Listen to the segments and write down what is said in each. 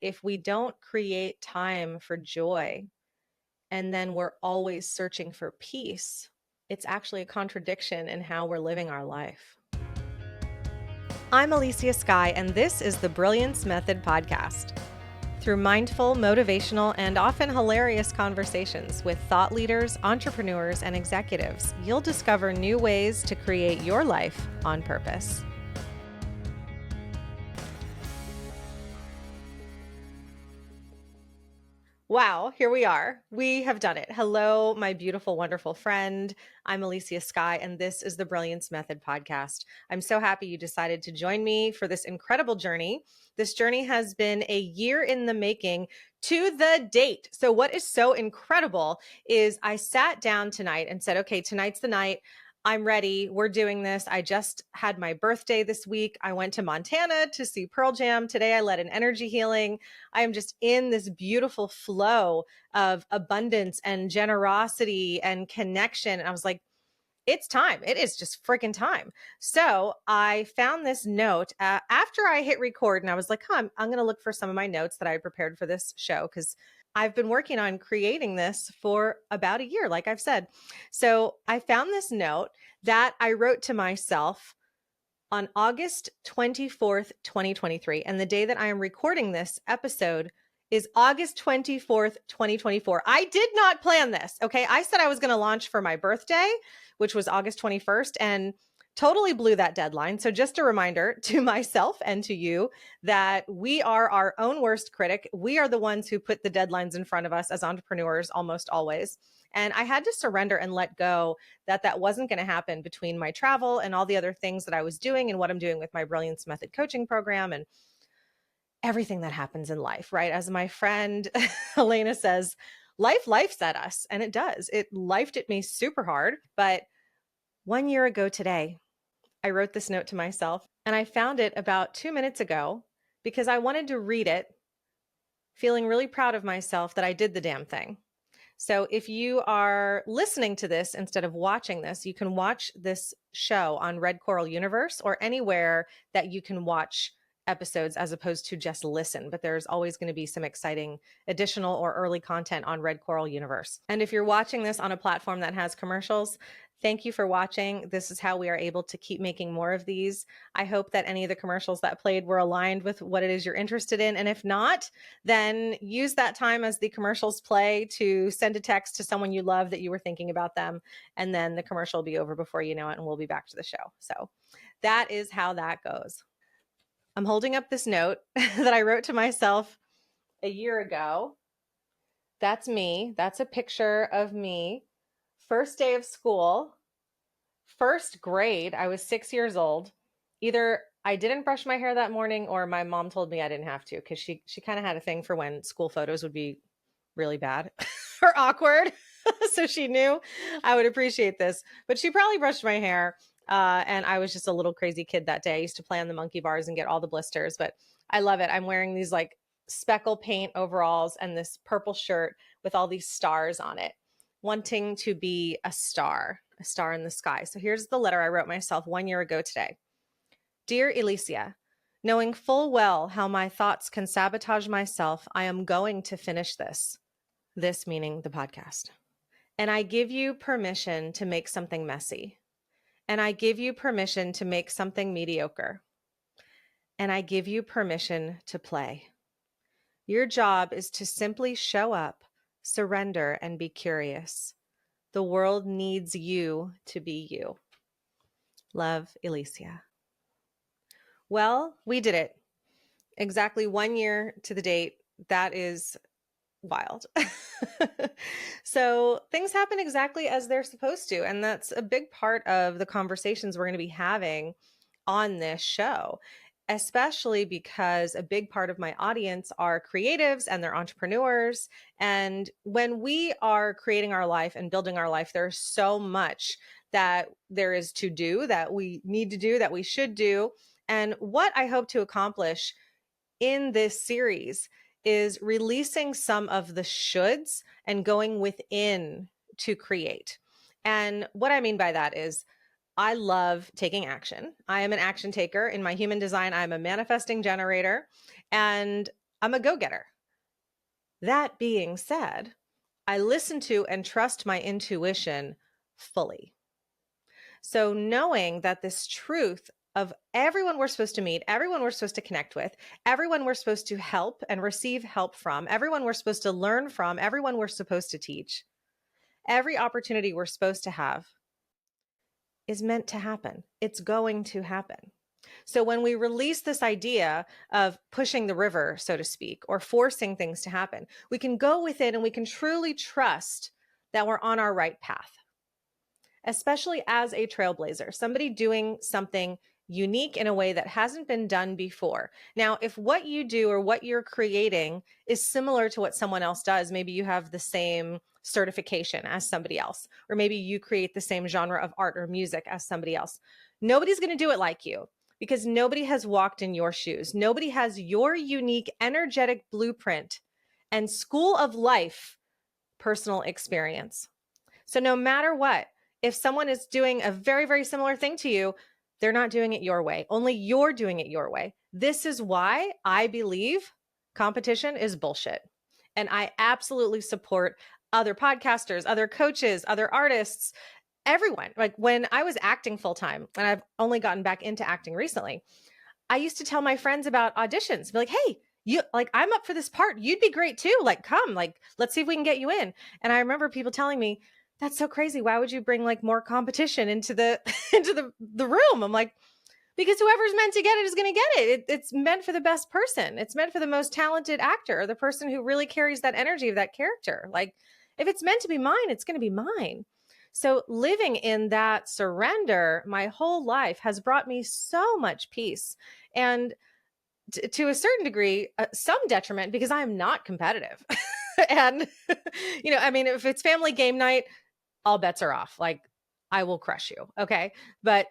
if we don't create time for joy and then we're always searching for peace, it's actually a contradiction in how we're living our life. I'm Elysia Skye, and this is the Brilliance Method podcast. Through mindful, motivational, and often hilarious conversations with thought leaders, entrepreneurs, and executives, you'll discover new ways to create your life on purpose. Wow, here we are. We have done it. Hello, my beautiful, wonderful friend. I'm Elysia Skye, and this is the Brilliance Method podcast. I'm so happy you decided to join me for this incredible journey. This journey has been a year in the making to the date. So, what is so incredible is I sat down tonight and said, okay, tonight's the night. I'm ready. We're doing this. I just had my birthday this week. I went to Montana to see Pearl Jam. Today, I led an energy healing. I am just in this beautiful flow of abundance and generosity and connection. And I was like, it's time. It is just freaking time. So I found this note after I hit record, and I was like, I'm going to look for some of my notes that I prepared for this show because I've been working on creating this for about a year, like I've said. So I found this note that I wrote to myself on August 24th, 2023. And the day that I am recording this episode is August 24th, 2024. I did not plan this. Okay. I said I was going to launch for my birthday, which was August 21st, and totally blew that deadline. So just a reminder to myself and to you that we are our own worst critic. We are the ones who put the deadlines in front of us as entrepreneurs almost always. And I had to surrender and let go that wasn't going to happen between my travel and all the other things that I was doing and what I'm doing with my Brilliance Method coaching program and everything that happens in life, right? As my friend Elena says, life's at us. And it does. It lifed at me super hard. But 1 year ago today, I wrote this note to myself and I found it about 2 minutes ago because I wanted to read it, feeling really proud of myself that I did the damn thing. So if you are listening to this instead of watching this, you can watch this show on Red Coral Universe or anywhere that you can watch episodes as opposed to just listen. But there's always going to be some exciting additional or early content on Red Coral Universe. And if you're watching this on a platform that has commercials, thank you for watching. This is how we are able to keep making more of these. I hope that any of the commercials that played were aligned with what it is you're interested in. And if not, then use that time as the commercials play to send a text to someone you love that you were thinking about them. And then the commercial will be over before you know it, and we'll be back to the show. So that is how that goes. I'm holding up this note that I wrote to myself a year ago. That's me. That's a picture of me. First day of school, first grade. I was 6 years old. Either I didn't brush my hair that morning or my mom told me I didn't have to because she kind of had a thing for when school photos would be really bad or awkward. So she knew I would appreciate this, but she probably brushed my hair. And I was just a little crazy kid that day. I used to play on the monkey bars and get all the blisters, but I love it. I'm wearing these like speckle paint overalls and this purple shirt with all these stars on it, wanting to be a star in the sky. So here's the letter I wrote myself 1 year ago today. Dear Elysia, knowing full well how my thoughts can sabotage myself, I am going to finish this. This meaning the podcast. And I give you permission to make something messy. And I give you permission to make something mediocre. And I give you permission to play. Your job is to simply show up, surrender, and be curious. The world needs you to be you. Love, Elysia. Well, we did it. Exactly 1 year to the date. That is wild. So things happen exactly as they're supposed to. And that's a big part of the conversations we're going to be having on this show, especially because a big part of my audience are creatives and they're entrepreneurs. And when we are creating our life and building our life, there's so much that there is to do, that we need to do, that we should do. And what I hope to accomplish in this series is releasing some of the shoulds and going within to create. And what I mean by that is I love taking action. I am an action taker. In my human design, I'm a manifesting generator. And I'm a go-getter. That being said, I listen to and trust my intuition fully. So knowing that this truth of everyone we're supposed to meet, everyone we're supposed to connect with, everyone we're supposed to help and receive help from, everyone we're supposed to learn from, everyone we're supposed to teach, every opportunity we're supposed to have is meant to happen. It's going to happen. So when we release this idea of pushing the river, so to speak, or forcing things to happen, we can go with it and we can truly trust that we're on our right path, especially as a trailblazer, somebody doing something unique in a way that hasn't been done before. Now, if what you do or what you're creating is similar to what someone else does, maybe you have the same certification as somebody else, or maybe you create the same genre of art or music as somebody else. Nobody's going to do it like you because nobody has walked in your shoes. Nobody has your unique energetic blueprint and school of life personal experience. So no matter what, if someone is doing a very, very similar thing to you, they're not doing it your way. Only you're doing it your way. This is why I believe competition is bullshit. And I absolutely support other podcasters, other coaches, other artists, everyone. Like when I was acting full time, and I've only gotten back into acting recently, I used to tell my friends about auditions, be like, hey, you like, I'm up for this part. You'd be great too. Like, come, like, let's see if we can get you in. And I remember people telling me, that's so crazy. Why would you bring like more competition into the into the room? I'm like, because whoever's meant to get it is going to get it. It's meant for the best person. It's meant for the most talented actor, or the person who really carries that energy of that character. Like, if it's meant to be mine, it's going to be mine. So living in that surrender my whole life has brought me so much peace. And to a certain degree, some detriment because I'm not competitive. And, I mean, if it's family game night, all bets are off. Like, I will crush you. Okay. But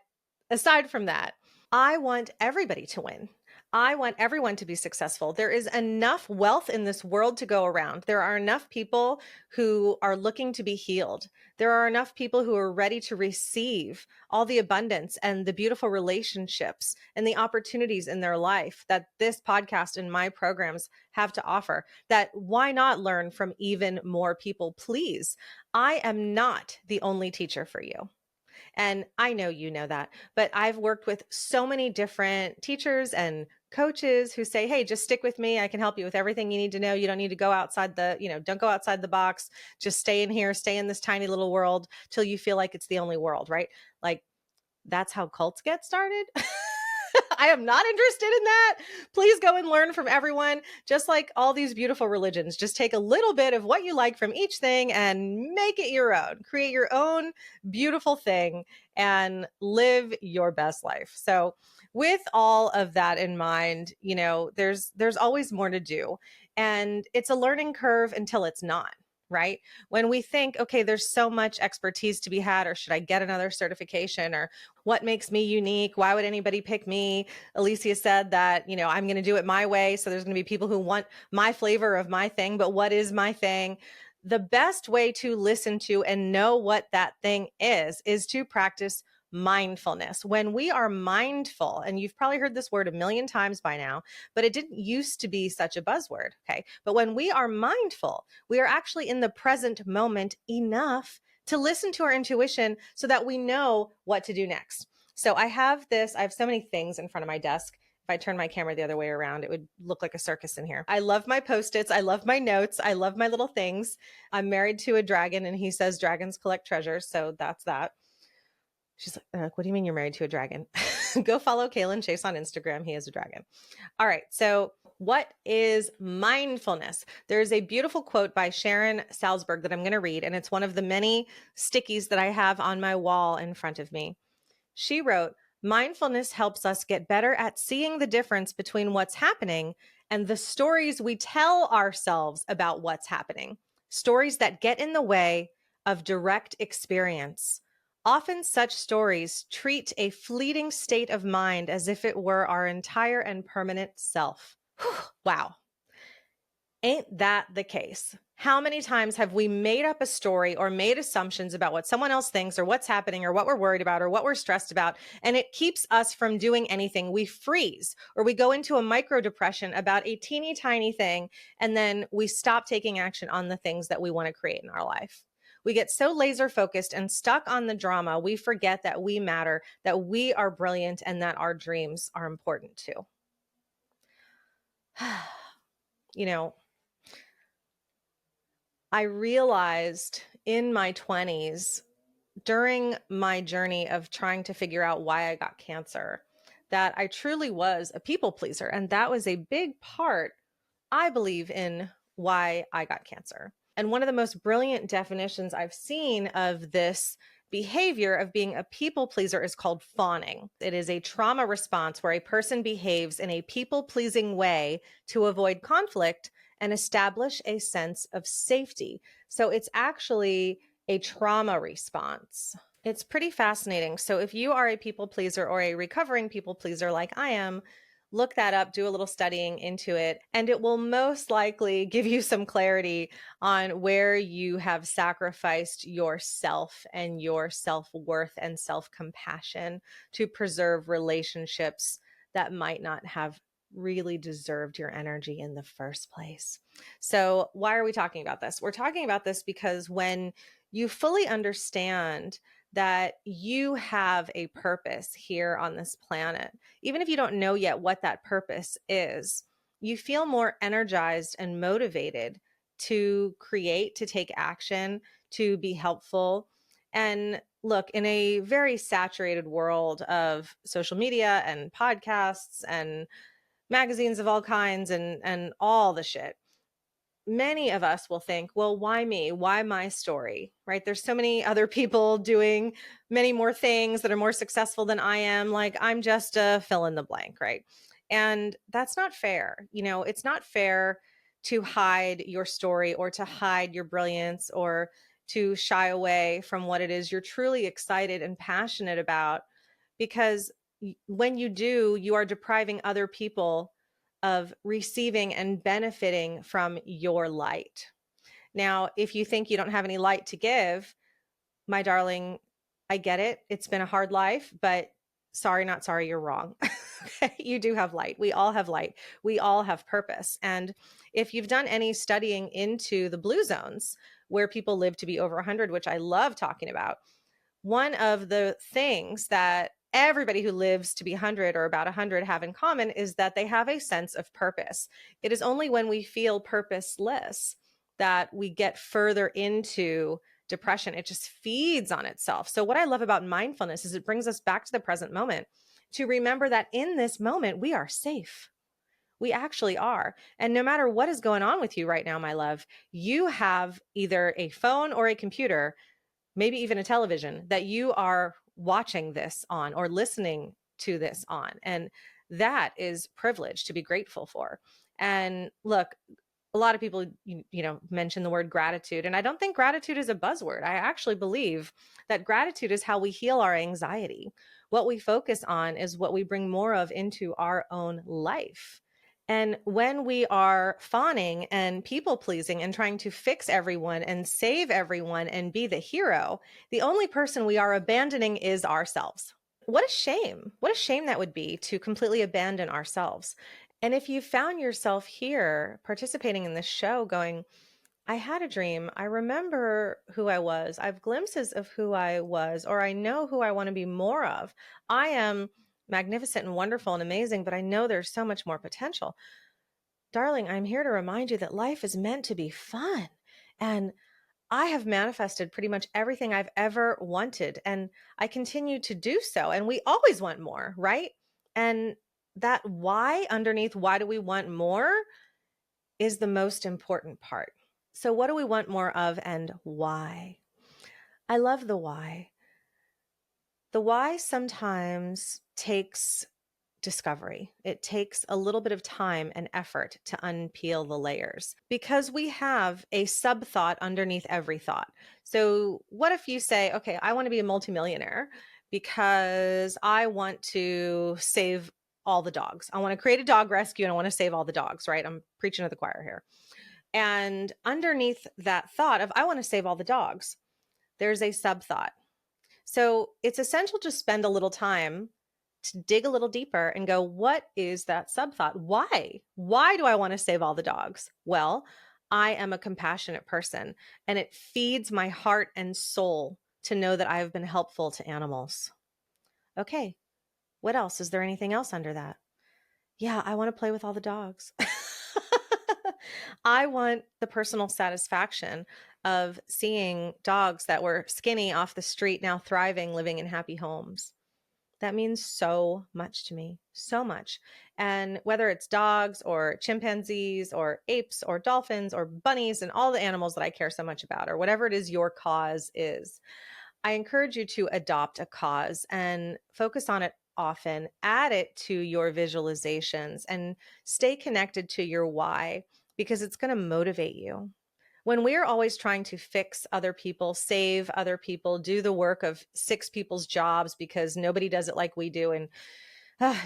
aside from that, I want everybody to win. I want everyone to be successful. There is enough wealth in this world to go around. There are enough people who are looking to be healed. There are enough people who are ready to receive all the abundance and the beautiful relationships and the opportunities in their life that this podcast and my programs have to offer. That why not learn from even more people, please? I am not the only teacher for you. And I know you know that, but I've worked with so many different teachers and coaches who say, hey, just stick with me. I can help you with everything you need to know. You don't need to go outside don't go outside the box. Just stay in here, stay in this tiny little world till you feel like it's the only world, right? Like, that's how cults get started. I am not interested in that. Please go and learn from everyone. Just like all these beautiful religions, just take a little bit of what you like from each thing and make it your own. Create your own beautiful thing and live your best life. So with all of that in mind, there's always more to do. And it's a learning curve until it's not. Right? When we think, okay, there's so much expertise to be had, or should I get another certification, or what makes me unique? Why would anybody pick me? Elysia said that, I'm going to do it my way. So there's going to be people who want my flavor of my thing, but what is my thing? The best way to listen to and know what that thing is to practice mindfulness. When we are mindful, and you've probably heard this word a million times by now, but it didn't used to be such a buzzword. Okay. But when we are mindful, we are actually in the present moment enough to listen to our intuition so that we know what to do next. So I have so many things in front of my desk. If I turn my camera the other way around, it would look like a circus in here. I love my Post-its. I love my notes. I love my little things. I'm married to a dragon, and he says dragons collect treasures. So that's that. She's like, what do you mean you're married to a dragon? Go follow Kaylin Chase on Instagram. He is a dragon. All right. So what is mindfulness? There's a beautiful quote by Sharon Salzberg that I'm going to read, and it's one of the many stickies that I have on my wall in front of me. She wrote, mindfulness helps us get better at seeing the difference between what's happening and the stories we tell ourselves about what's happening. Stories that get in the way of direct experience. Often such stories treat a fleeting state of mind as if it were our entire and permanent self. Wow. Ain't that the case? How many times have we made up a story or made assumptions about what someone else thinks or what's happening or what we're worried about or what we're stressed about? And it keeps us from doing anything. We freeze or we go into a micro depression about a teeny tiny thing. And then we stop taking action on the things that we want to create in our life. We get so laser focused and stuck on the drama, we forget that we matter, that we are brilliant, and that our dreams are important too. You know, I realized in my 20s, during my journey of trying to figure out why I got cancer, that I truly was a people pleaser. And that was a big part, I believe, in why I got cancer. And one of the most brilliant definitions I've seen of this behavior of being a people pleaser is called fawning. It is a trauma response where a person behaves in a people pleasing way to avoid conflict and establish a sense of safety. So it's actually a trauma response. It's pretty fascinating. So if you are a people pleaser or a recovering people pleaser like I am, look that up, do a little studying into it, and it will most likely give you some clarity on where you have sacrificed yourself and your self-worth and self-compassion to preserve relationships that might not have really deserved your energy in the first place. So, why are we talking about this? We're talking about this because when you fully understand that you have a purpose here on this planet, even if you don't know yet what that purpose is, you feel more energized and motivated to create, to take action, to be helpful. And look, in a very saturated world of social media and podcasts and magazines of all kinds and all the shit, many of us will think, well, why me? Why my story? Right? There's so many other people doing many more things that are more successful than I am. Like, I'm just a fill in the blank, right? And that's not fair. You know, it's not fair to hide your story or to hide your brilliance or to shy away from what it is you're truly excited and passionate about, because when you do, you are depriving other people of receiving and benefiting from your light. Now, if you think you don't have any light to give, my darling, I get it. It's been a hard life, but sorry, not sorry, you're wrong. Okay? You do have light. We all have light. We all have purpose. And if you've done any studying into the blue zones where people live to be over 100, which I love talking about, one of the things that everybody who lives to be 100 or about 100 have in common is that they have a sense of purpose. It is only when we feel purposeless that we get further into depression. It just feeds on itself. So what I love about mindfulness is it brings us back to the present moment to remember that in this moment, we are safe. We actually are. And no matter what is going on with you right now, my love, you have either a phone or a computer, maybe even a television that you are watching this on or listening to this on. And that is privilege to be grateful for. And look, a lot of people, mention the word gratitude. And I don't think gratitude is a buzzword. I actually believe that gratitude is how we heal our anxiety. What we focus on is what we bring more of into our own life. And when we are fawning and people pleasing and trying to fix everyone and save everyone and be the hero, the only person we are abandoning is ourselves. What a shame. What a shame that would be to completely abandon ourselves. And if you found yourself here participating in this show going, I had a dream. I remember who I was. I have glimpses of who I was, or I know who I want to be more of. I am magnificent and wonderful and amazing, but I know there's so much more potential. Darling, I'm here to remind you that life is meant to be fun. And I have manifested pretty much everything I've ever wanted, and I continue to do so. And we always want more, right? And that why underneath why do we want more is the most important part. So, what do we want more of and why? I love the why. The why sometimes takes discovery. It takes a little bit of time and effort to unpeel the layers because we have a sub thought underneath every thought. So, what if you say, okay, I want to be a multimillionaire because I want to save all the dogs. I want to create a dog rescue and I want to save all the dogs, right? I'm preaching to the choir here. And underneath that thought of, I want to save all the dogs, there's a sub thought. So it's essential to spend a little time to dig a little deeper and go, what is that sub thought? Why? Why do I want to save all the dogs? Well, I am a compassionate person, and it feeds my heart and soul to know that I have been helpful to animals. Okay, what else? Is there anything else under that? Yeah, I want to play with all the dogs. I want the personal satisfaction of seeing dogs that were skinny off the street now thriving, living in happy homes. That means so much to me, so much. And whether it's dogs or chimpanzees or apes or dolphins or bunnies and all the animals that I care so much about, or whatever it is your cause is, I encourage you to adopt a cause and focus on it often, add it to your visualizations, and stay connected to your why, because it's going to motivate you. When we're always trying to fix other people, save other people, do the work of 6 people's jobs because nobody does it like we do, and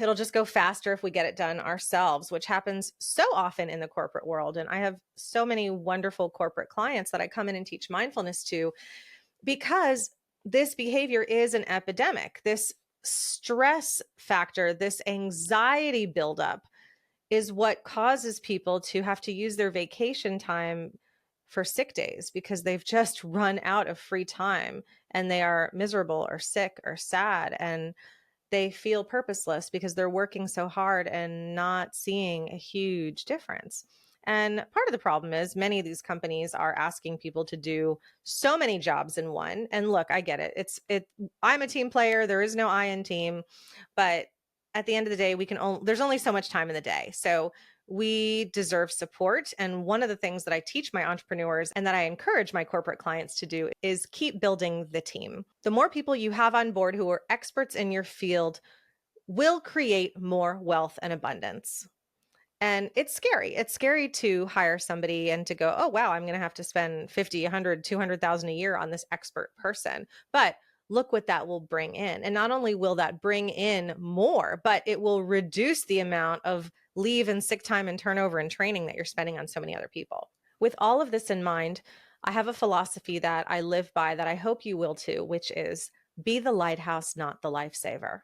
it'll just go faster if we get it done ourselves, which happens so often in the corporate world. And I have so many wonderful corporate clients that I come in and teach mindfulness to, because this behavior is an epidemic. This stress factor, this anxiety buildup is what causes people to have to use their vacation time for sick days because they've just run out of free time and they are miserable or sick or sad, and they feel purposeless because they're working so hard and not seeing a huge difference. And part of the problem is many of these companies are asking people to do so many jobs in one. And look, I get it. I'm a team player. There is no I in team, but at the end of the day, there's only so much time in the day. So we deserve support. And one of the things that I teach my entrepreneurs and that I encourage my corporate clients to do is keep building the team. The more people you have on board who are experts in your field will create more wealth and abundance. And it's scary. It's scary to hire somebody and to go, oh, wow, I'm going to have to spend 50, 100, 200,000 a year on this expert person. But look what that will bring in. And not only will that bring in more, but it will reduce the amount of leave and sick time and turnover and training that you're spending on so many other people. With all of this in mind, I have a philosophy that I live by that I hope you will too, which is be the lighthouse, not the lifesaver.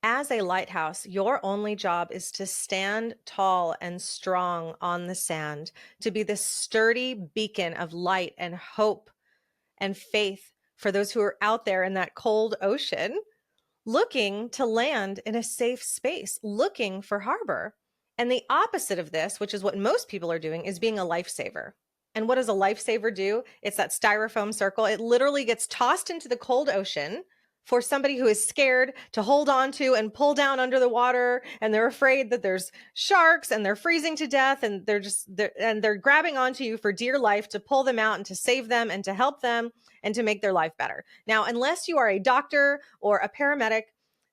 As a lighthouse, your only job is to stand tall and strong on the sand, to be this sturdy beacon of light and hope and faith for those who are out there in that cold ocean, looking to land in a safe space, looking for harbor. And the opposite of this, which is what most people are doing, is being a lifesaver. And what does a lifesaver do? It's that styrofoam circle. It literally gets tossed into the cold ocean for somebody who is scared to hold on to and pull down under the water, and they're afraid that there's sharks and they're freezing to death, and they're grabbing onto you for dear life to pull them out and to save them and to help them and to make their life better. Now, unless you are a doctor or a paramedic,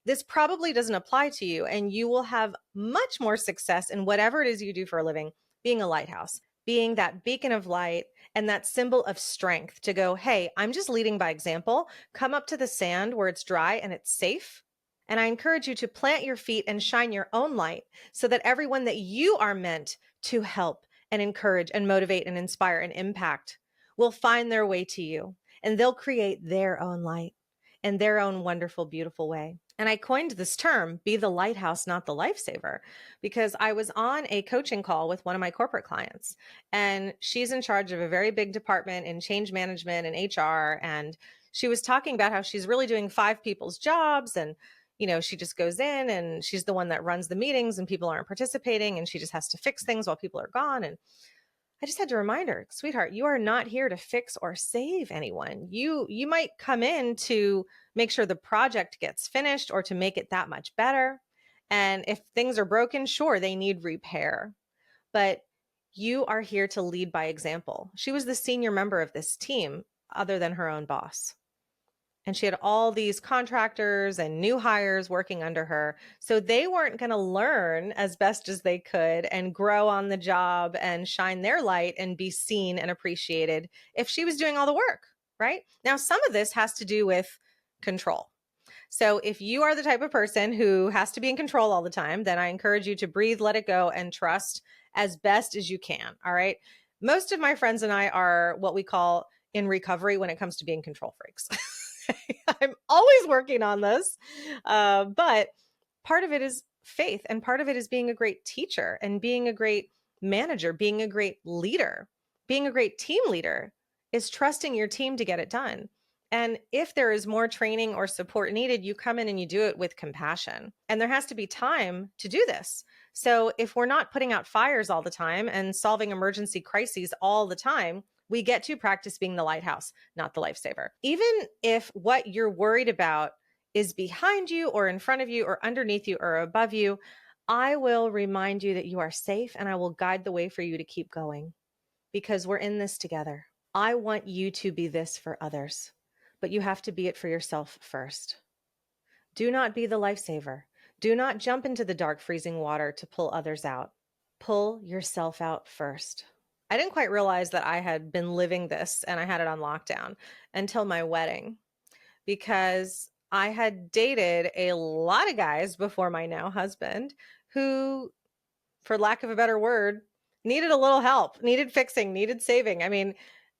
this probably doesn't apply to you, and you will have much more success in whatever it is you do for a living, being a lighthouse, being that beacon of light and that symbol of strength to go, hey, I'm just leading by example. Come up to the sand where it's dry and it's safe. And I encourage you to plant your feet and shine your own light so that everyone that you are meant to help and encourage and motivate and inspire and impact will find their way to you, and they'll create their own light in their own wonderful, beautiful way. And I coined this term, be the lighthouse, not the lifesaver, because I was on a coaching call with one of my corporate clients, and she's in charge of a very big department in change management and HR. And she was talking about how she's really doing 5 people's jobs. And, she just goes in and she's the one that runs the meetings and people aren't participating, and she just has to fix things while people are gone. And I just had to remind her, sweetheart, you are not here to fix or save anyone. You might come in to make sure the project gets finished or to make it that much better. And if things are broken, sure, they need repair. But you are here to lead by example. She was the senior member of this team other than her own boss. And she had all these contractors and new hires working under her. So they weren't going to learn as best as they could and grow on the job and shine their light and be seen and appreciated if she was doing all the work, right? Now, some of this has to do with control. So if you are the type of person who has to be in control all the time, then I encourage you to breathe, let it go, and trust as best as you can. All right. Most of my friends and I are what we call in recovery when it comes to being control freaks. I'm always working on this. But part of it is faith, and part of it is being a great teacher and being a great manager, being a great leader, being a great team leader is trusting your team to get it done. And if there is more training or support needed, you come in and you do it with compassion. And there has to be time to do this. So if we're not putting out fires all the time and solving emergency crises all the time, we get to practice being the lighthouse, not the lifesaver. Even if what you're worried about is behind you or in front of you or underneath you or above you, I will remind you that you are safe and I will guide the way for you to keep going because we're in this together. I want you to be this for others, but you have to be it for yourself first. Do not be the lifesaver. Do not jump into the dark, freezing water to pull others out. Pull yourself out first. I didn't quite realize that I had been living this and I had it on lockdown until my wedding, because I had dated a lot of guys before my now husband who, for lack of a better word, needed a little help, needed fixing, needed saving. I mean,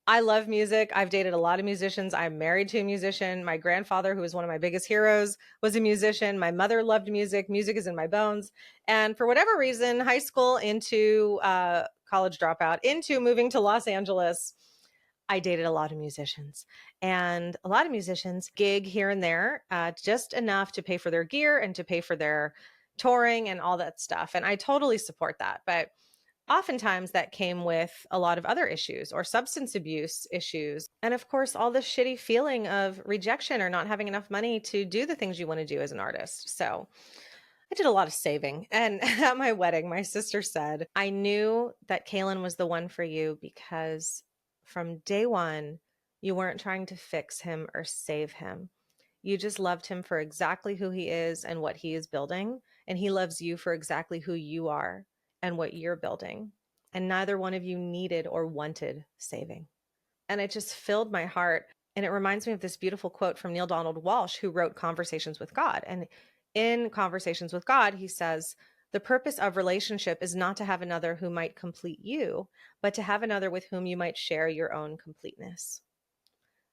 I love music. I've dated a lot of musicians. I'm married to a musician. My grandfather, who was one of my biggest heroes, was a musician. My mother loved music. Music is in my bones. And for whatever reason, high school into college dropout, into moving to Los Angeles, I dated a lot of musicians, and a lot of musicians gig here and there, just enough to pay for their gear and to pay for their touring and all that stuff. And I totally support that. But oftentimes that came with a lot of other issues or substance abuse issues. And of course, all the shitty feeling of rejection or not having enough money to do the things you want to do as an artist. So I did a lot of saving. And at my wedding, my sister said, I knew that Kaylin was the one for you because from day one, you weren't trying to fix him or save him. You just loved him for exactly who he is and what he is building. And he loves you for exactly who you are and what you're building. And neither one of you needed or wanted saving. And it just filled my heart. And it reminds me of this beautiful quote from Neil Donald Walsh, who wrote Conversations with God. And in Conversations with God, he says, the purpose of relationship is not to have another who might complete you, but to have another with whom you might share your own completeness.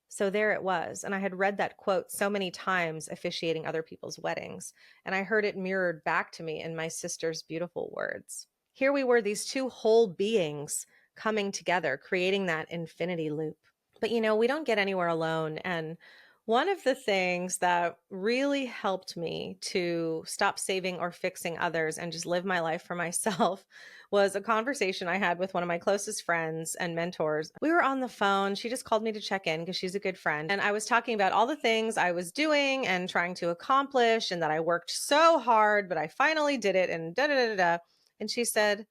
So there it was. And I had read that quote so many times officiating other people's weddings. And I heard it mirrored back to me in my sister's beautiful words. Here we were, these two whole beings coming together, creating that infinity loop. But we don't get anywhere alone. And one of the things that really helped me to stop saving or fixing others and just live my life for myself was a conversation I had with one of my closest friends and mentors. We were on the phone. She just called me to check in because she's a good friend. And I was talking about all the things I was doing and trying to accomplish, and that I worked so hard, but I finally did it, and da da da da. And she said,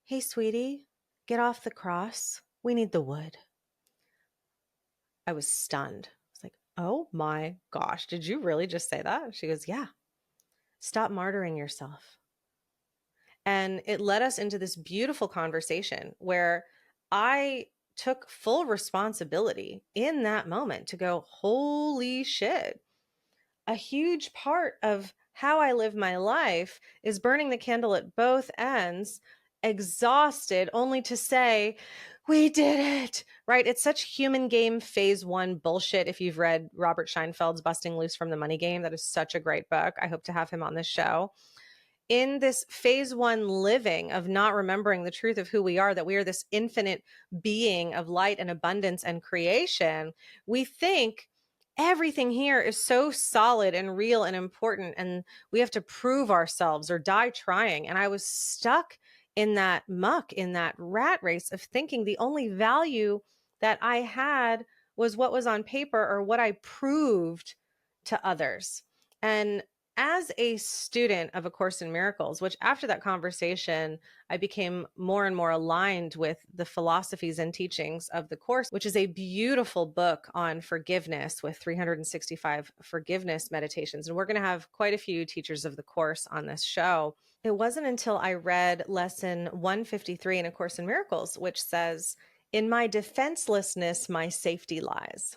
hey, sweetie, get off the cross. We need the wood. I was stunned. I was like, oh my gosh, did you really just say that? She goes, yeah. Stop martyring yourself. And it led us into this beautiful conversation where I took full responsibility in that moment to go, holy shit. A huge part of how I live my life is burning the candle at both ends, exhausted, only to say, we did it, right? It's such human game phase one bullshit. If you've read Robert Scheinfeld's Busting Loose from the Money Game, that is such a great book. I hope to have him on this show. In this phase one living of not remembering the truth of who we are, that we are this infinite being of light and abundance and creation, we think everything here is so solid and real and important, and we have to prove ourselves or die trying. And I was stuck in that muck, in that rat race of thinking the only value that I had was what was on paper or what I proved to others. And as a student of A Course in Miracles, which after that conversation, I became more and more aligned with the philosophies and teachings of the Course, which is a beautiful book on forgiveness with 365 forgiveness meditations. And we're going to have quite a few teachers of the Course on this show. It wasn't until I read lesson 153 in A Course in Miracles, which says, in my defenselessness, my safety lies.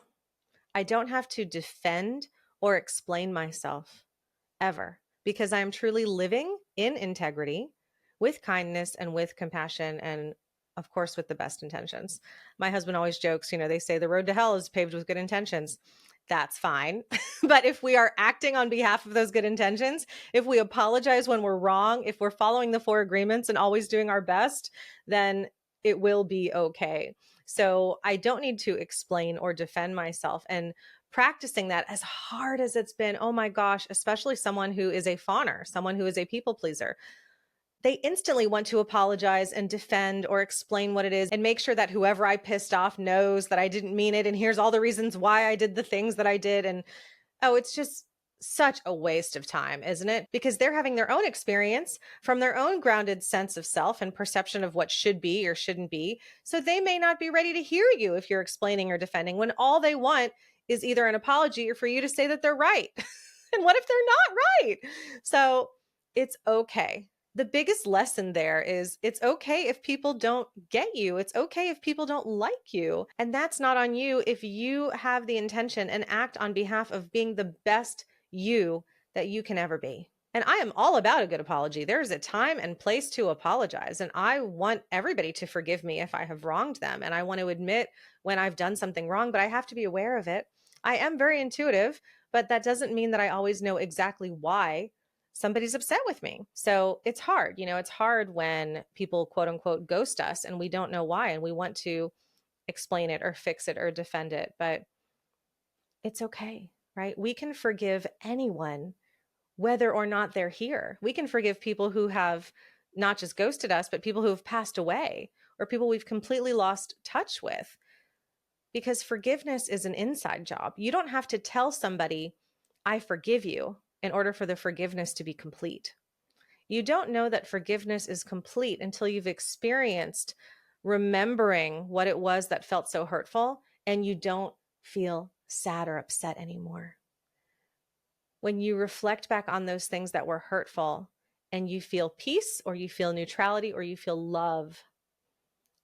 I don't have to defend or explain myself ever, because I am truly living in integrity with kindness and with compassion and of course, with the best intentions. My husband always jokes, they say the road to hell is paved with good intentions. That's fine. But if we are acting on behalf of those good intentions, if we apologize when we're wrong, if we're following the 4 agreements and always doing our best, then it will be okay. So I don't need to explain or defend myself. And practicing that, as hard as it's been, oh my gosh, especially someone who is a fawner, someone who is a people pleaser, they instantly want to apologize and defend or explain what it is and make sure that whoever I pissed off knows that I didn't mean it. And here's all the reasons why I did the things that I did. And oh, it's just such a waste of time, isn't it? Because they're having their own experience from their own grounded sense of self and perception of what should be or shouldn't be. So they may not be ready to hear you if you're explaining or defending, when all they want is either an apology or for you to say that they're right. And what if they're not right? So it's okay. The biggest lesson there is it's okay if people don't get you. It's okay if people don't like you. And that's not on you if you have the intention and act on behalf of being the best you that you can ever be. And I am all about a good apology. There is a time and place to apologize. And I want everybody to forgive me if I have wronged them. And I want to admit when I've done something wrong, but I have to be aware of it. I am very intuitive, but that doesn't mean that I always know exactly why somebody's upset with me. So it's hard. It's hard when people quote unquote ghost us and we don't know why and we want to explain it or fix it or defend it, but it's okay, right? We can forgive anyone, whether or not they're here. We can forgive people who have not just ghosted us, but people who have passed away or people we've completely lost touch with, because forgiveness is an inside job. You don't have to tell somebody, I forgive you, in order for the forgiveness to be complete. You don't know that forgiveness is complete until you've experienced remembering what it was that felt so hurtful and you don't feel sad or upset anymore. When you reflect back on those things that were hurtful and you feel peace or you feel neutrality or you feel love,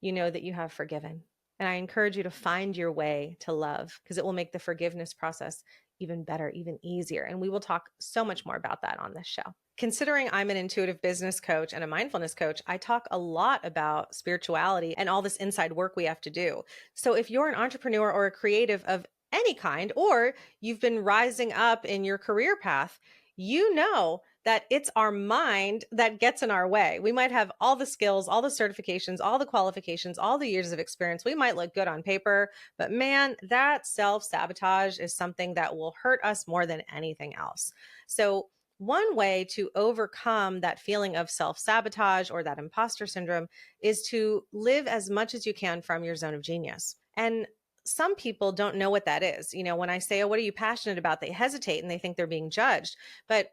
you know that you have forgiven. And I encourage you to find your way to love, because it will make the forgiveness process even better, even easier. And we will talk so much more about that on this show. Considering I'm an intuitive business coach and a mindfulness coach, I talk a lot about spirituality and all this inside work we have to do. So if you're an entrepreneur or a creative of any kind, or you've been rising up in your career path, you know that it's our mind that gets in our way. We might have all the skills, all the certifications, all the qualifications, all the years of experience. We might look good on paper, but man, that self-sabotage is something that will hurt us more than anything else. So one way to overcome that feeling of self-sabotage or that imposter syndrome is to live as much as you can from your zone of genius. And some people don't know what that is. When I say, oh, what are you passionate about? They hesitate and they think they're being judged. But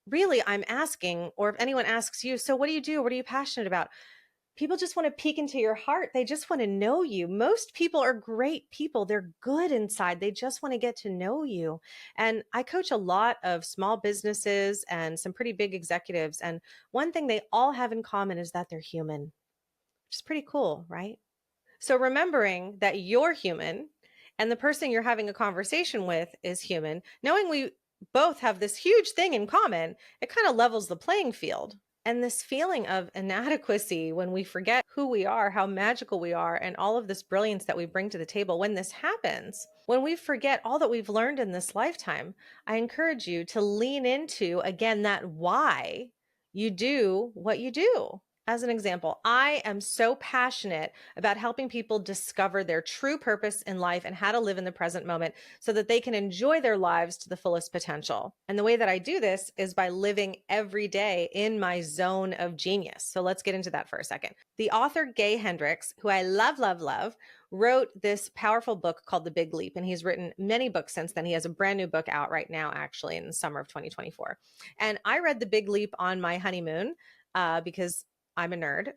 really, I'm asking, or if anyone asks you, so what do you do? What are you passionate about? People just want to peek into your heart. They just want to know you. Most people are great people. They're good inside. They just want to get to know you. And I coach a lot of small businesses and some pretty big executives. And one thing they all have in common is that they're human, which is pretty cool, right? So remembering that you're human and the person you're having a conversation with is human, knowing we both have this huge thing in common, it kind of levels the playing field. And this feeling of inadequacy when we forget who we are, how magical we are, and all of this brilliance that we bring to the table, when this happens, when we forget all that we've learned in this lifetime, I encourage you to lean into, again, that why you do what you do. As an example, I am so passionate about helping people discover their true purpose in life and how to live in the present moment so that they can enjoy their lives to the fullest potential. And the way that I do this is by living every day in my zone of genius. So let's get into that for a second. The author Gay Hendricks, who I love, love, love, wrote this powerful book called The Big Leap. And he's written many books since then. He has a brand new book out right now, actually, in the summer of 2024. And I read The Big Leap on my honeymoon because I'm a nerd.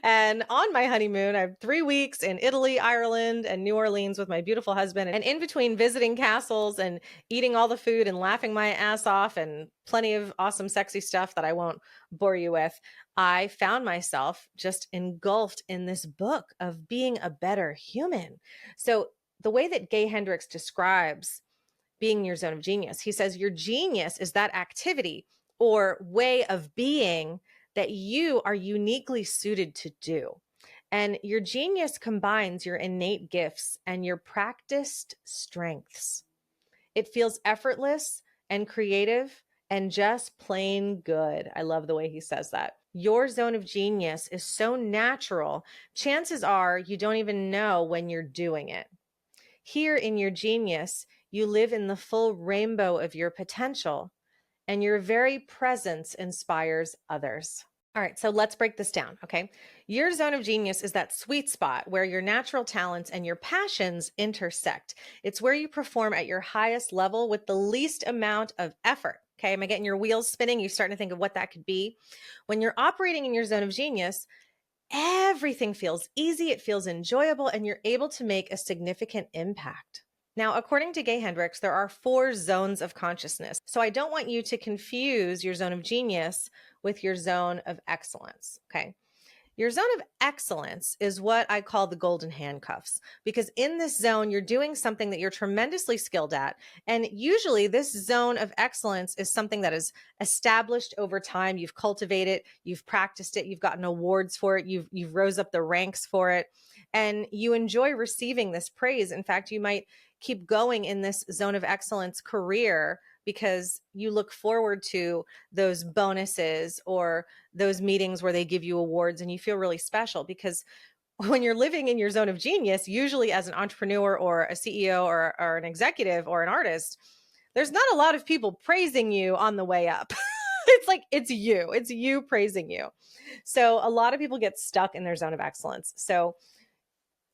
And on my honeymoon, I have 3 weeks in Italy, Ireland, and New Orleans with my beautiful husband. And in between visiting castles and eating all the food and laughing my ass off and plenty of awesome, sexy stuff that I won't bore you with, I found myself just engulfed in this book of being a better human. So the way that Gay Hendricks describes being your zone of genius, he says your genius is that activity or way of being that you are uniquely suited to do. And your genius combines your innate gifts and your practiced strengths. It feels effortless and creative and just plain good. I love the way he says that. Your zone of genius is so natural, chances are you don't even know when you're doing it. Here in your genius, you live in the full rainbow of your potential, and your very presence inspires others. All right, so let's break this down, okay? Your zone of genius is that sweet spot where your natural talents and your passions intersect. It's where you perform at your highest level with the least amount of effort. Okay, am I getting your wheels spinning? You're starting to think of what that could be. When you're operating in your zone of genius, everything feels easy, it feels enjoyable, and you're able to make a significant impact. Now, according to Gay Hendricks, there are 4 zones of consciousness. So I don't want you to confuse your zone of genius with your zone of excellence. Okay. Your zone of excellence is what I call the golden handcuffs, because in this zone, you're doing something that you're tremendously skilled at. And usually this zone of excellence is something that is established over time. You've cultivated, you've practiced it, you've gotten awards for it, you've rose up the ranks for it, and you enjoy receiving this praise. In fact, you might keep going in this zone of excellence career because you look forward to those bonuses or those meetings where they give you awards and you feel really special. Because when you're living in your zone of genius, usually as an entrepreneur or a CEO or an executive or an artist, there's not a lot of people praising you on the way up. It's you praising you. So a lot of people get stuck in their zone of excellence. So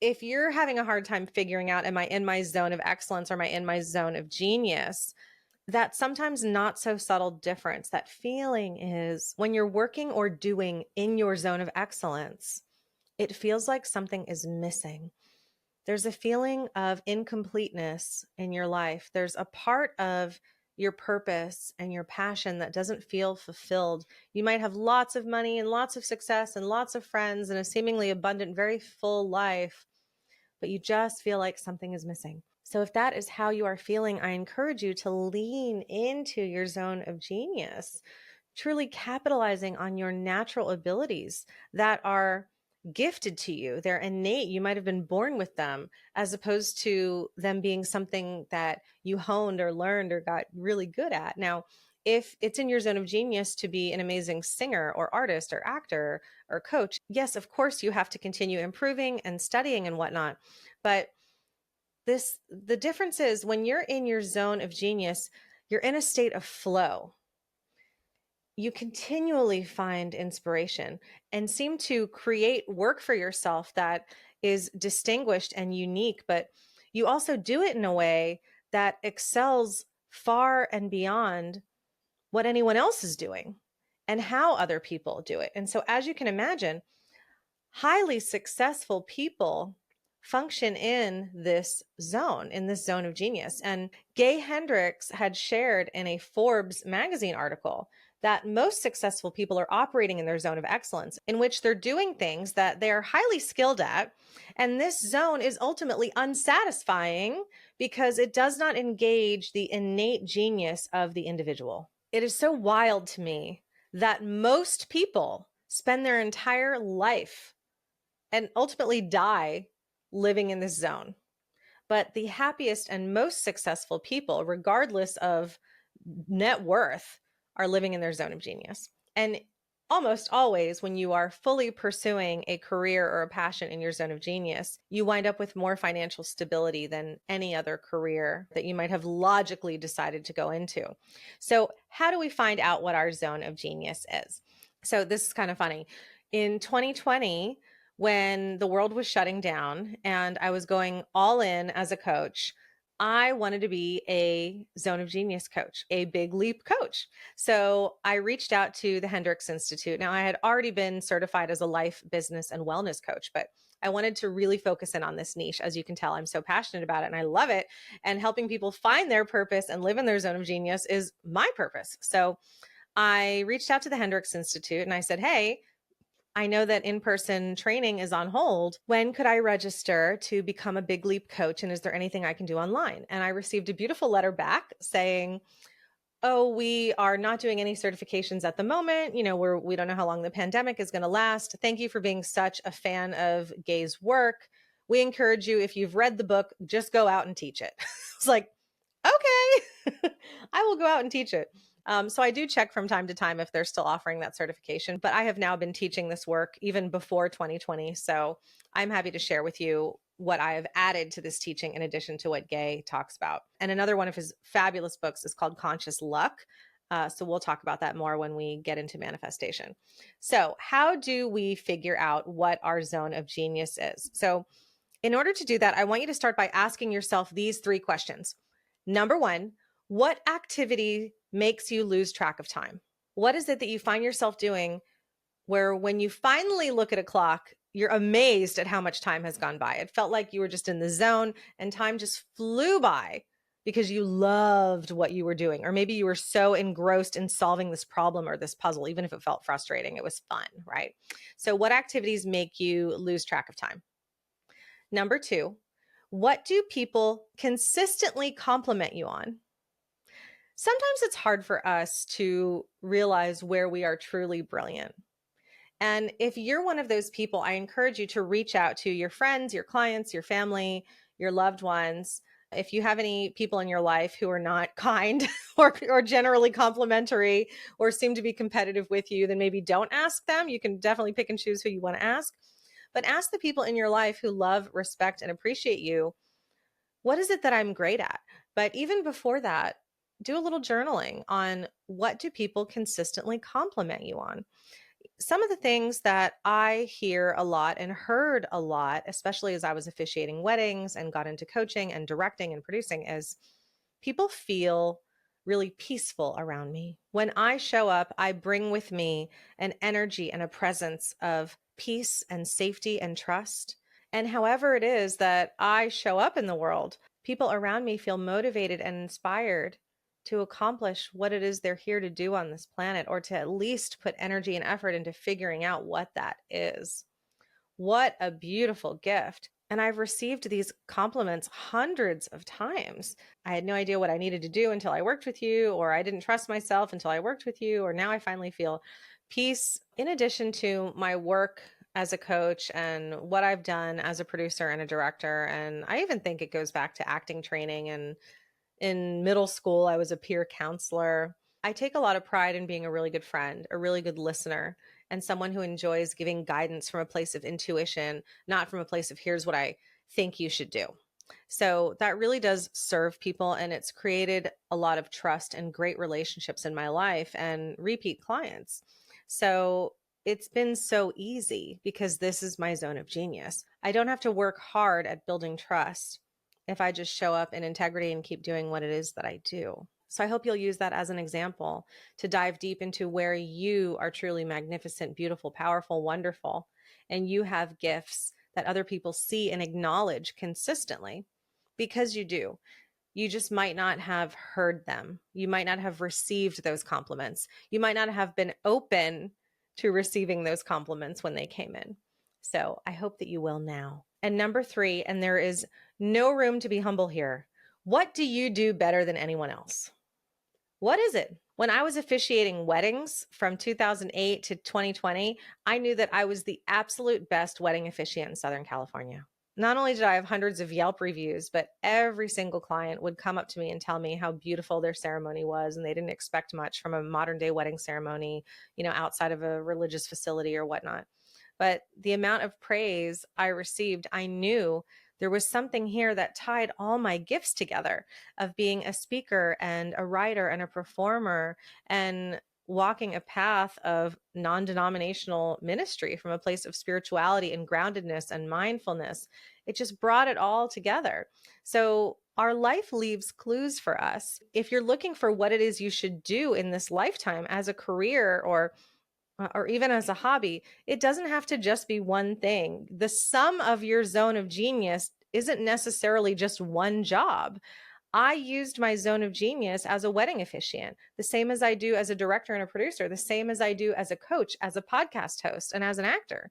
if you're having a hard time figuring out, am I in my zone of excellence or am I in my zone of genius? That sometimes not so subtle difference, that feeling is when you're working or doing in your zone of excellence, it feels like something is missing. There's a feeling of incompleteness in your life. There's a part of your purpose and your passion that doesn't feel fulfilled. You might have lots of money and lots of success and lots of friends and a seemingly abundant, very full life, but you just feel like something is missing. So if that is how you are feeling, I encourage you to lean into your zone of genius, truly capitalizing on your natural abilities that are gifted to you. They're innate. You might have been born with them, as opposed to them being something that you honed or learned or got really good at. Now, if it's in your zone of genius to be an amazing singer or artist or actor or coach, yes, of course, you have to continue improving and studying and whatnot. But the difference is when you're in your zone of genius, you're in a state of flow. You continually find inspiration and seem to create work for yourself that is distinguished and unique, but you also do it in a way that excels far and beyond what anyone else is doing and how other people do it. And so, as you can imagine, highly successful people function in this zone of genius. And Gay Hendricks had shared in a Forbes magazine article that most successful people are operating in their zone of excellence, in which they're doing things that they are highly skilled at. And this zone is ultimately unsatisfying because it does not engage the innate genius of the individual. It is so wild to me that most people spend their entire life and ultimately die living in this zone. But the happiest and most successful people, regardless of net worth, are living in their zone of genius. And almost always, when you are fully pursuing a career or a passion in your zone of genius, you wind up with more financial stability than any other career that you might have logically decided to go into. So, how do we find out what our zone of genius is? So, this is kind of funny. In 2020, when the world was shutting down and I was going all in as a coach, I wanted to be a zone of genius coach, a big leap coach. So I reached out to the Hendricks Institute. Now, I had already been certified as a life, business, and wellness coach, but I wanted to really focus in on this niche. As you can tell, I'm so passionate about it and I love it. And helping people find their purpose and live in their zone of genius is my purpose. So I reached out to the Hendricks Institute and I said, hey, I know that in-person training is on hold. When could I register to become a big leap coach? And is there anything I can do online? And I received a beautiful letter back saying, oh, we are not doing any certifications at the moment. We don't know how long the pandemic is going to last. Thank you for being such a fan of Gay's work. We encourage you, if you've read the book, just go out and teach it. It's like, okay, I will go out and teach it. So I do check from time to time if they're still offering that certification, but I have now been teaching this work even before 2020. So I'm happy to share with you what I have added to this teaching in addition to what Gay talks about. And another one of his fabulous books is called Conscious Luck. So we'll talk about that more when we get into manifestation. So how do we figure out what our zone of genius is? So in order to do that, I want you to start by asking yourself these 3 questions. Number 1, what activity makes you lose track of time? What is it that you find yourself doing where when you finally look at a clock, you're amazed at how much time has gone by? It felt like you were just in the zone and time just flew by because you loved what you were doing. Or maybe you were so engrossed in solving this problem or this puzzle, even if it felt frustrating, it was fun, right? So what activities make you lose track of time? Number 2, what do people consistently compliment you on? Sometimes it's hard for us to realize where we are truly brilliant. And if you're one of those people, I encourage you to reach out to your friends, your clients, your family, your loved ones. If you have any people in your life who are not kind or generally complimentary or seem to be competitive with you, then maybe don't ask them. You can definitely pick and choose who you want to ask. But ask the people in your life who love, respect, and appreciate you, what is it that I'm great at? But even before that, do a little journaling on what do people consistently compliment you on. Some of the things that I hear a lot and heard a lot, especially as I was officiating weddings and got into coaching and directing and producing, is people feel really peaceful around me. When I show up, I bring with me an energy and a presence of peace and safety and trust. And however it is that I show up in the world, people around me feel motivated and inspired to accomplish what it is they're here to do on this planet, or to at least put energy and effort into figuring out what that is. What a beautiful gift. And I've received these compliments hundreds of times. I had no idea what I needed to do until I worked with you, or I didn't trust myself until I worked with you, or now I finally feel peace. In addition to my work as a coach and what I've done as a producer and a director, and I even think it goes back to acting training. And in middle school, I was a peer counselor. I take a lot of pride in being a really good friend, a really good listener, and someone who enjoys giving guidance from a place of intuition, not from a place of here's what I think you should do. So that really does serve people, and it's created a lot of trust and great relationships in my life and repeat clients. So it's been so easy because this is my zone of genius. I don't have to work hard at building trust if I just show up in integrity and keep doing what it is that I do. So I hope you'll use that as an example to dive deep into where you are truly magnificent, beautiful, powerful, wonderful, and you have gifts that other people see and acknowledge consistently, because you do. You just might not have heard them. You might not have received those compliments. You might not have been open to receiving those compliments when they came in. So I hope that you will now. And number 3, and there is no room to be humble here, what do you do better than anyone else? What is it? When I was officiating weddings from 2008 to 2020, I knew that I was the absolute best wedding officiant in Southern California. Not only did I have hundreds of Yelp reviews, but every single client would come up to me and tell me how beautiful their ceremony was, and they didn't expect much from a modern day wedding ceremony, outside of a religious facility or whatnot. But the amount of praise I received, I knew there was something here that tied all my gifts together, of being a speaker and a writer and a performer and walking a path of non-denominational ministry from a place of spirituality and groundedness and mindfulness. It just brought it all together. So our life leaves clues for us. If you're looking for what it is you should do in this lifetime as a career or even as a hobby, it doesn't have to just be one thing. The sum of your zone of genius isn't necessarily just one job. I used my zone of genius as a wedding officiant, the same as I do as a director and a producer, the same as I do as a coach, as a podcast host, and as an actor.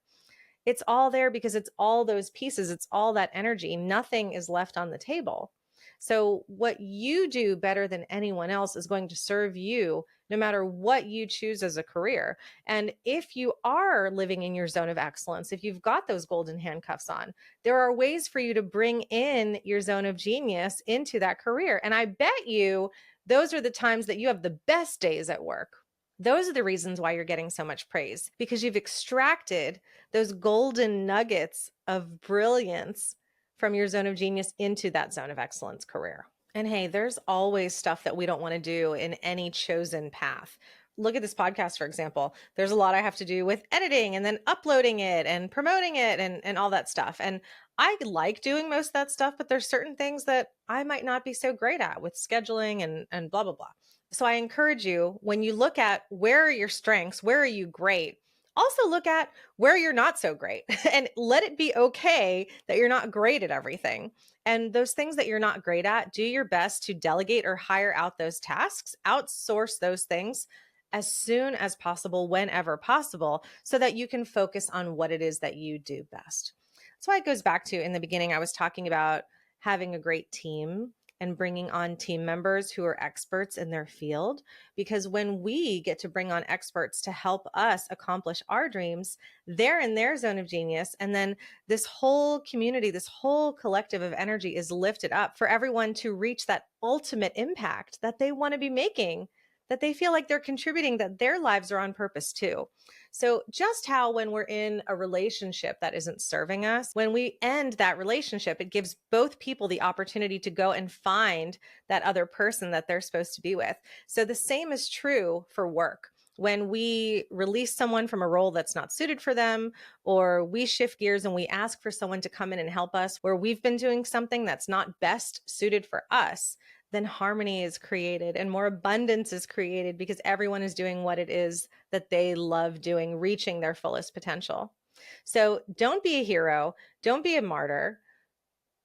It's all there because it's all those pieces. It's all that energy. Nothing is left on the table. So what you do better than anyone else is going to serve you no matter what you choose as a career. And if you are living in your zone of excellence, if you've got those golden handcuffs on, there are ways for you to bring in your zone of genius into that career. And I bet you those are the times that you have the best days at work. Those are the reasons why you're getting so much praise, because you've extracted those golden nuggets of brilliance from your zone of genius into that zone of excellence career. And hey, there's always stuff that we don't want to do in any chosen path. Look at this podcast, for example. There's a lot I have to do with editing and then uploading it and promoting it and all that stuff. And I like doing most of that stuff, but there's certain things that I might not be so great at with scheduling and blah, blah, blah. So I encourage you, when you look at where are your strengths, where are you great, also look at where you're not so great and let it be okay that you're not great at everything. And those things that you're not great at, do your best to delegate or hire out those tasks, outsource those things as soon as possible, whenever possible, so that you can focus on what it is that you do best. That's why it goes back to in the beginning, I was talking about having a great team and bringing on team members who are experts in their field. Because when we get to bring on experts to help us accomplish our dreams, they're in their zone of genius. And then this whole community, this whole collective of energy is lifted up for everyone to reach that ultimate impact that they want to be making, that they feel like they're contributing, that their lives are on purpose too. So just how when we're in a relationship that isn't serving us, when we end that relationship, it gives both people the opportunity to go and find that other person that they're supposed to be with. So the same is true for work. When we release someone from a role that's not suited for them, or we shift gears and we ask for someone to come in and help us where we've been doing something that's not best suited for us, then harmony is created and more abundance is created because everyone is doing what it is that they love doing, reaching their fullest potential. So don't be a hero. Don't be a martyr.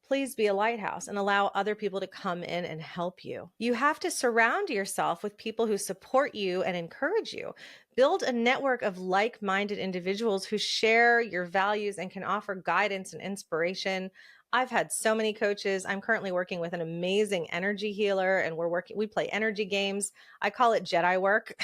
Please be a lighthouse and allow other people to come in and help you. You have to surround yourself with people who support you and encourage you. Build a network of like-minded individuals who share your values and can offer guidance and inspiration. I've had so many coaches. I'm currently working with an amazing energy healer, and we play energy games. I call it Jedi work.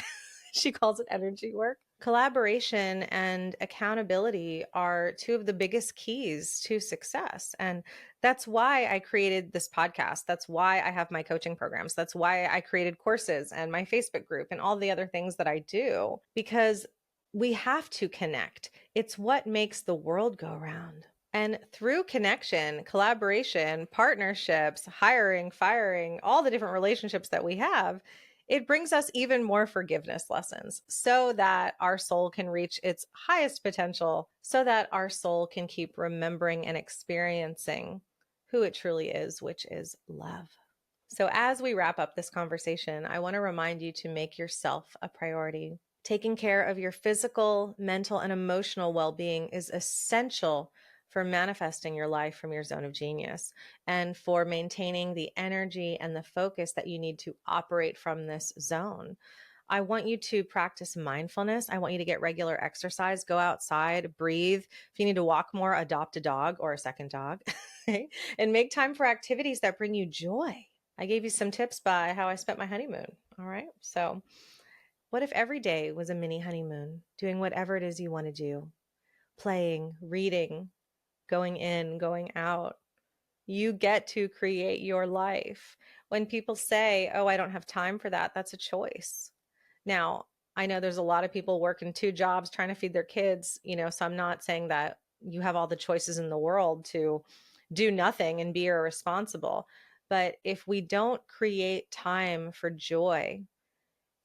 She calls it energy work. Collaboration and accountability are two of the biggest keys to success. And that's why I created this podcast. That's why I have my coaching programs. That's why I created courses and my Facebook group and all the other things that I do, because we have to connect. It's what makes the world go round. And through connection, collaboration, partnerships, hiring, firing, all the different relationships that we have, it brings us even more forgiveness lessons so that our soul can reach its highest potential, so that our soul can keep remembering and experiencing who it truly is, which is love. So as we wrap up this conversation, I want to remind you to make yourself a priority. Taking care of your physical, mental, and emotional well-being is essential for manifesting your life from your zone of genius and for maintaining the energy and the focus that you need to operate from this zone. I want you to practice mindfulness. I want you to get regular exercise, go outside, breathe. If you need to walk more, adopt a dog or a second dog, and make time for activities that bring you joy. I gave you some tips by how I spent my honeymoon. All right. So what if every day was a mini honeymoon, doing whatever it is you want to do, playing, reading, going in, going out? You get to create your life. When people say, oh, I don't have time for that, that's a choice. Now, I know there's a lot of people working two jobs trying to feed their kids, so I'm not saying that you have all the choices in the world to do nothing and be irresponsible. But if we don't create time for joy,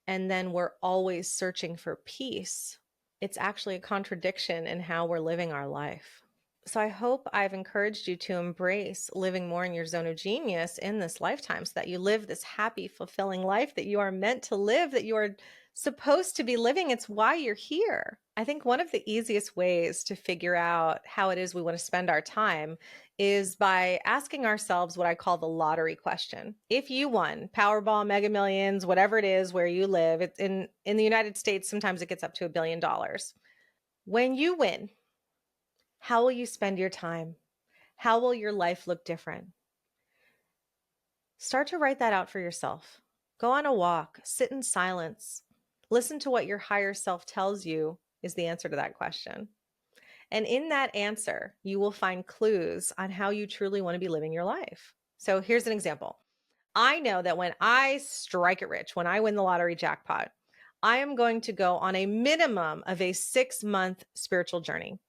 and then we're always searching for peace, it's actually a contradiction in how we're living our life. So I hope I've encouraged you to embrace living more in your zone of genius in this lifetime so that you live this happy, fulfilling life that you are meant to live, that you are supposed to be living. It's why you're here. I think one of the easiest ways to figure out how it is we want to spend our time is by asking ourselves what I call the lottery question. If you won Powerball, Mega Millions, whatever it is where you live, it's in the United States, sometimes it gets up to $1 billion. When you win, how will you spend your time? How will your life look different? Start to write that out for yourself. Go on a walk, sit in silence, listen to what your higher self tells you is the answer to that question. And in that answer, you will find clues on how you truly want to be living your life. So here's an example. I know that when I strike it rich, when I win the lottery jackpot, I am going to go on a minimum of a 6-month spiritual journey.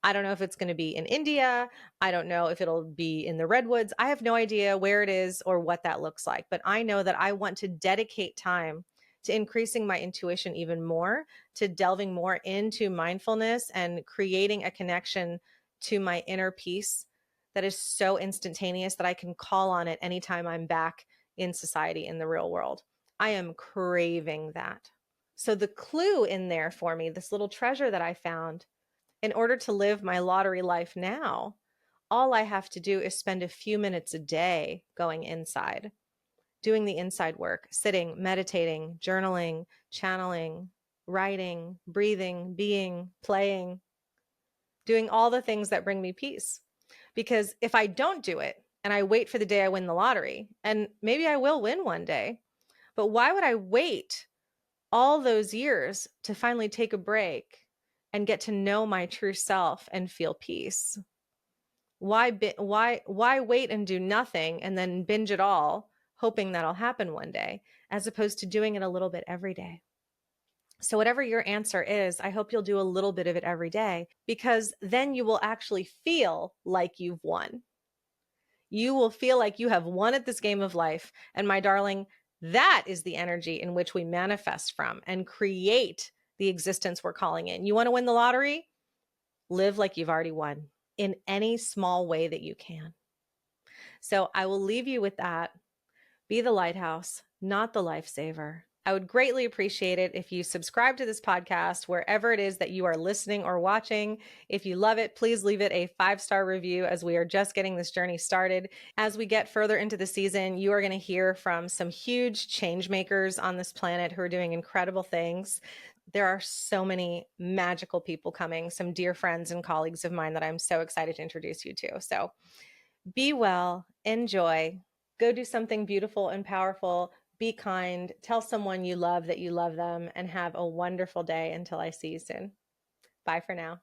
I don't know if it's going to be in India. I don't know if it'll be in the redwoods. I have no idea where it is or what that looks like. But I know that I want to dedicate time to increasing my intuition even more, to delving more into mindfulness and creating a connection to my inner peace that is so instantaneous that I can call on it anytime I'm back in society, in the real world. I am craving that. So the clue in there for me, this little treasure that I found, in order to live my lottery life now, all I have to do is spend a few minutes a day going inside, doing the inside work, sitting, meditating, journaling, channeling, writing, breathing, being, playing, doing all the things that bring me peace. Because if I don't do it and I wait for the day I win the lottery, and maybe I will win one day, but why would I wait all those years to finally take a break and get to know my true self and feel peace? Why wait and do nothing and then binge it all, hoping that'll happen one day, as opposed to doing it a little bit every day? So whatever your answer is, I hope you'll do a little bit of it every day, because then you will actually feel like you've won. You will feel like you have won at this game of life. And my darling, that is the energy in which we manifest from and create the existence we're calling in. You want to win the lottery? Live like you've already won in any small way that you can. So I will leave you with that. Be the lighthouse, not the lifesaver. I would greatly appreciate it if you subscribe to this podcast wherever it is that you are listening or watching. If you love it, please leave it a 5-star review, as we are just getting this journey started. As we get further into the season, you are going to hear from some huge change makers on this planet who are doing incredible things. There are so many magical people coming, some dear friends and colleagues of mine that I'm so excited to introduce you to. So be well, enjoy, go do something beautiful and powerful, be kind, tell someone you love that you love them, and have a wonderful day until I see you soon. Bye for now.